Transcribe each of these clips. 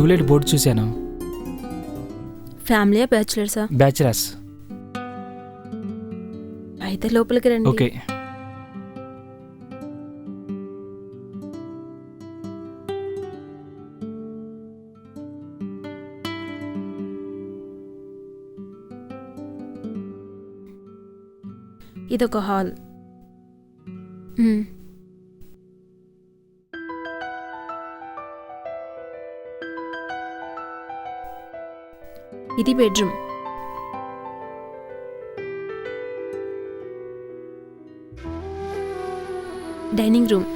To let board చూశాను. ఫ్యామిలీయా బ్యాచులర్సా? బ్యాచులర్స్. అయితే లోపలికి రండి. ఓకే. ఇదొక హాల్. ఇది బెడ్రూమ్. Dining room.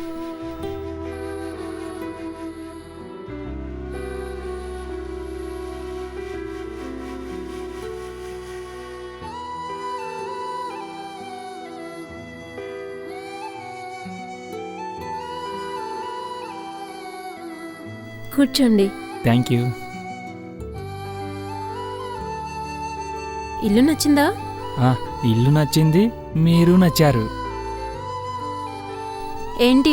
కూర్చోండి. Thank you. ఇల్లు నచ్చిందా? ఇల్లు నచ్చింది, మీరు నచ్చారు. ఏంటి?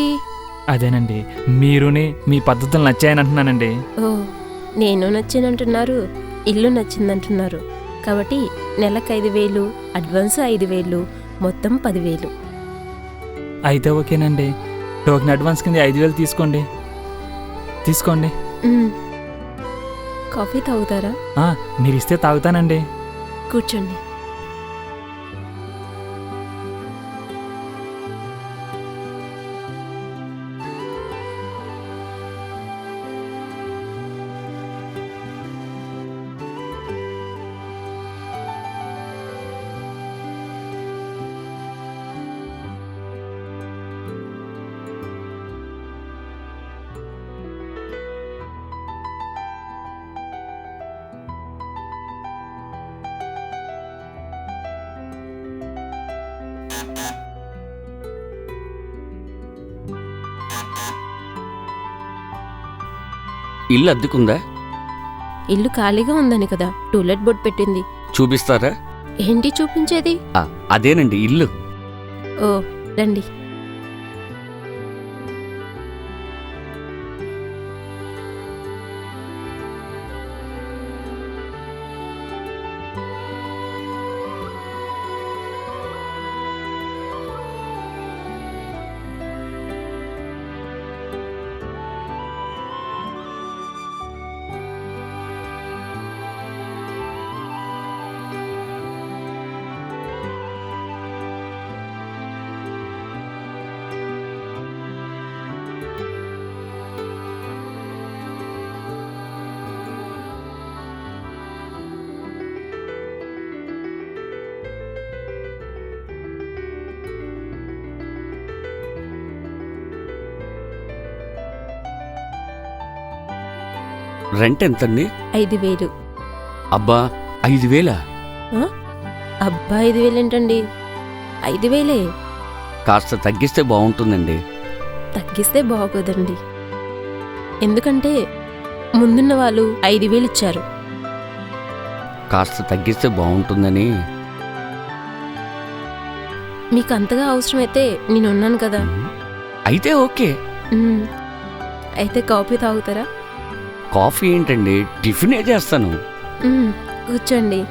అదేనండి, మీరుని మీ పద్ధతులు నచ్చాయని అంటున్నానండి. ఓ, నేను నచ్చానంటున్నారు, ఇల్లు నచ్చిందంటున్నారు. కాబట్టి నెలకు 5,000, అడ్వాన్స్ 5,000, మొత్తం 10,000. అయితే ఓకేనండి. టోకెన్ అడ్వాన్స్ కింద 5,000 తీసుకోండి. తీసుకోండి. కాఫీ తాగుతారా? మీరు ఇస్తే తాగుతానండి. కూర్చోండి. ఇల్లు అద్దెకుందా? ఇల్లు ఖాళీగా ఉందని కదా టూలెట్ బోర్డు పెట్టింది. చూపిస్తారా? ఏంటి చూపించేది? అదేనండి ఇల్లు. ఓ, రండి. రెంట్ ఎంతండి? 5,000. అబ్బా, 5,000? అబ్బా, 5,000 ఏంటండి? 5,000. కాస్త తగ్గిస్తే బాగుంటుందండి. తగ్గిస్తే బాగోదండి. ఎందుకంటే ముందున్న వాళ్ళు 5,000 ఇచ్చారు. కాస్త తగ్గిస్తే బాగుంటుందని. మీకు అంతగా అవసరమైతే నేనున్నాను కదా. అయితే ఓకే. అయితే కాఫీ తాగుతారా? కాఫీ ఏంటండి, టిఫినే చేస్తాను. కూర్చోండి.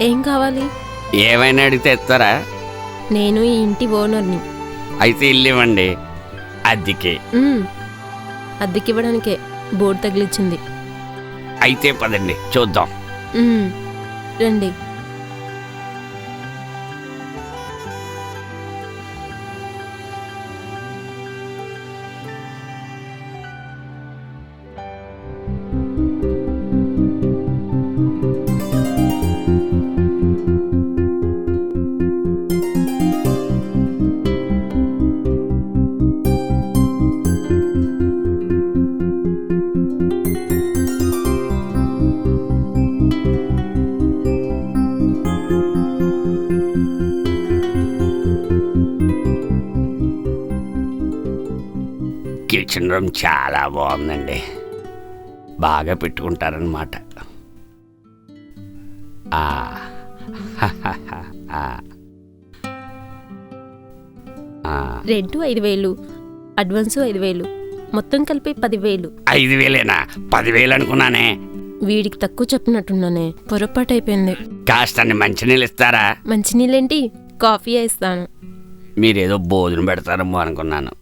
ఏం కావాలి? ఏమైనా అడిగితే ఇస్తారా? నేను ఈ ఇంటి ఓనర్ని. అయితే ఇల్లు ఇవ్వండి, అద్దెకి. అద్దెకివ్వడానికే బోర్డు తగిలిచ్చింది. అయితే పదండి చూద్దాం. రండి. కిచెన్ రూమ్ చాలా బాగుందండి, బాగా పెట్టుకుంటారనమాట. రెంటు 5,000, అడ్వాన్సు 5,000, మొత్తం కలిపి 10,000. 5,000ఏనా? 10,000 అనుకున్నానే. వీడికి తక్కువ చెప్పినట్టున్నానే, పొరపాటు అయిపోయింది. కాస్త మంచినీళ్ళు ఇస్తారా? మంచినీళ్ళేంటి, కాఫీయే ఇస్తాను. మీరేదో భోజనం పెడతారేమో అనుకున్నాను.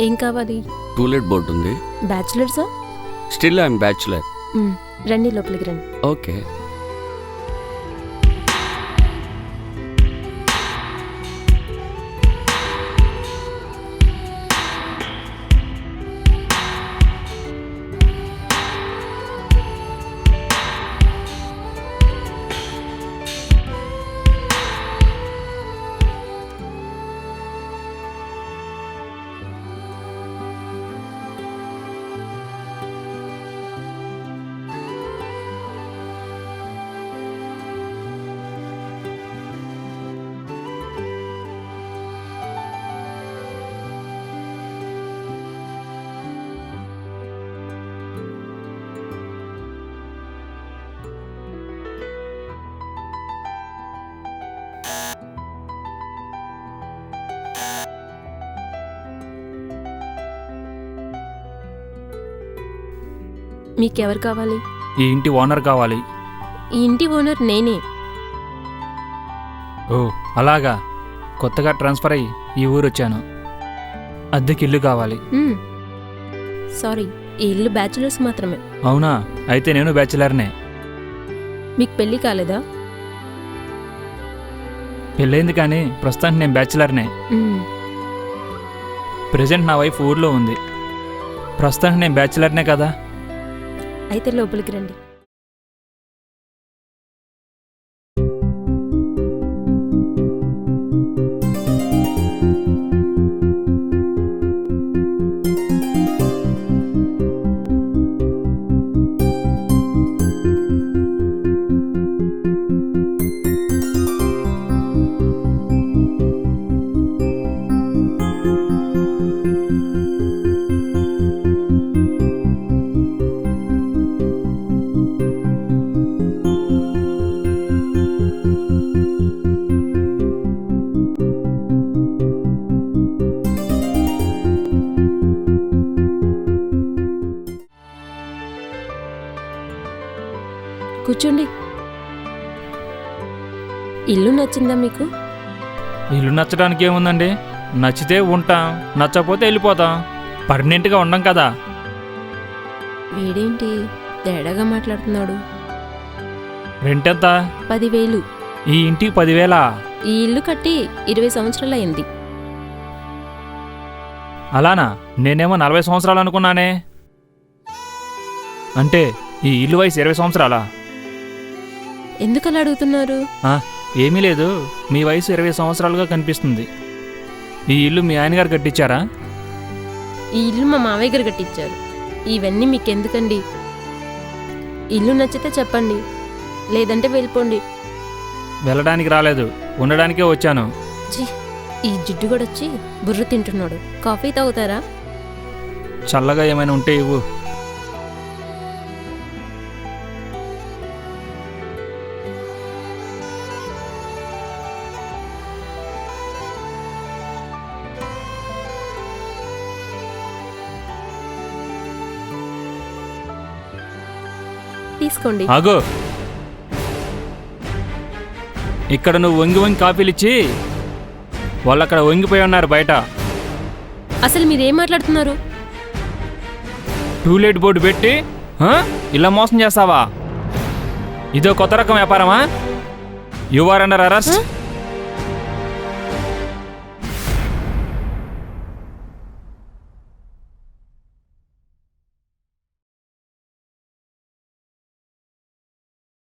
ఏం కావాలి? టూలెట్ బోర్డు ఉంది. బ్యాచులర్సా? Still I'm bachelor. రండి, లోపలికి రండి. ఓకే. మీకెవరు కావాలి? ఈ ఇంటి ఓనర్ కావాలి. ఈ ఇంటి ఓనర్ నేనే. ఓ అలాగా, కొత్తగా ట్రాన్స్ఫర్ అయ్యి ఈ ఊరు వచ్చాను. అద్దెకి ఇల్లు కావాలి. సారీ, ఈ ఇల్లు బ్యాచులర్స్ మాత్రమే. అవునా? అయితే నేను బ్యాచులర్నే. మీకు పెళ్ళి కాలేదా? పెళ్ళైంది కానీ ప్రస్తుతానికి నేను బ్యాచులర్నే. ప్రెజెంట్ నా వైఫ్ ఊర్లో ఉంది. ప్రస్తుతానికి నేను బ్యాచులర్నే కదా. అయితే లోపలికి రండి. కూర్చోండి. ఇల్లు నచ్చిందా మీకు? ఇల్లు నచ్చడానికి ఏముందండి, నచ్చితే ఉంటాం, నచ్చకపోతే వెళ్ళిపోతాం. పర్మనెంట్గా ఉండం కదా. వీడేంటి తేడాగా మాట్లాడుతున్నాడు? రెంట్ ఎంత? 10,000. ఈ ఇంటికి 10,000? ఈ ఇల్లు కట్టి 20 సంవత్సరాలు అయింది. అలానా? నేనేమో 40 సంవత్సరాలు అనుకున్నానే. అంటే ఈ ఇల్లు వయసు 20 సంవత్సరాలా? ఎందుకు అలా అడుగుతున్నారు? ఏమీ లేదు, మీ వయసు 20 సంవత్సరాలుగా కనిపిస్తుంది. ఈ ఇల్లు మీ ఆయనగారు కట్టించారా? ఈ ఇల్లు మా మావయ్య గారు కట్టించారు. ఇవన్నీ మీకెందుకండి? ఇల్లు నచ్చితే చెప్పండి, లేదంటే వెళ్ళిపోండి. వెళ్ళడానికి రాలేదు, ఉండడానికే వచ్చాను. ఛీ, ఈ జిడ్డు కూడా వచ్చి బుర్ర తింటున్నాడు. కాఫీ తాగుతారా? చల్లగా ఏమైనా ఉంటే ఇవ్వు. తీసుకోండి. ఆగు. ఇక్కడ నువ్వు వంగి వంగి కాఫీలు ఇచ్చి వాళ్ళు అక్కడ వంగిపోయి ఉన్నారు బయట. అసలు మీరేం మాట్లాడుతున్నారు? టూలెట్ బోర్డు పెట్టి ఇలా మోసం చేస్తావా? ఇదో కొత్త రకం వ్యాపారమా? You are under arrest.